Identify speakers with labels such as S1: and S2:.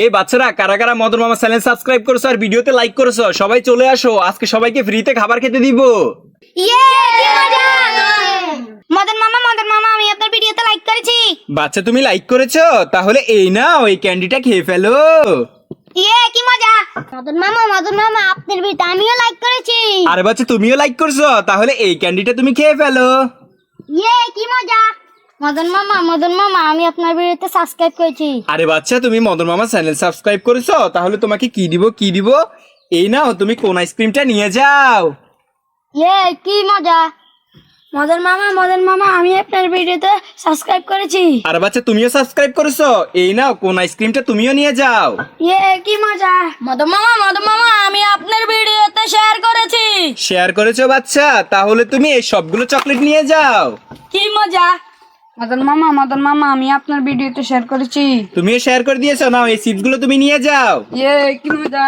S1: এই বাচ্চারা কারা কারা মদন মামা চ্যানেল সাবস্ক্রাইব করেছো আর ভিডিওতে লাইক করেছো সবাই চলে আসো, আজকে সবাইকে ফ্রিতে খাবার খেতে দিব।
S2: ইয়ে কি মজা! মদন মামা আমি আপনার ভিডিওতে লাইক করেছি।
S1: বাচ্চা তুমি লাইক করেছো, তাহলে এই নাও এই ক্যান্ডিটা খেয়ে ফেলো।
S2: ইয়ে কি মজা! মদন মামা আপনার ভিডিওতে আমিও লাইক করেছি।
S1: আরে বাচ্চা তুমিও লাইক করছো, তাহলে এই ক্যান্ডিটা তুমি খেয়ে ফেলো।
S2: ইয়ে কি মজা! মদন মামা আমি আপনার ভিডিওতে সাবস্ক্রাইব করেছি।
S1: আরে বাচ্চা তুমি মদন মামা চ্যানেল সাবস্ক্রাইব করেছো, তাহলে তোমাকে কি দিব এই নাও তুমি কোন আইসক্রিমটা নিয়ে যাও।
S2: ইয়ে কি মজা! মদন মামা আমি আপনার ভিডিওতে সাবস্ক্রাইব করেছি।
S1: আরে বাচ্চা তুমিও সাবস্ক্রাইব করেছো, এই নাও কোন আইসক্রিমটা তুমিও নিয়ে যাও।
S2: ইয়ে কি মজা! মদন মামা আমি আপনার ভিডিওতে শেয়ার করেছি।
S1: শেয়ার করেছো বাচ্চা, তাহলে তুমি এই সবগুলো চকলেট নিয়ে যাও।
S2: কি মজা! মদন মামা আমি আপনার ভিডিওতে শেয়ার করেছি।
S1: তুমিও শেয়ার করে দিয়েছো, নাও এই চিপসগুলো তুমি নিয়ে যাও।
S2: ইয়ে কি মজা!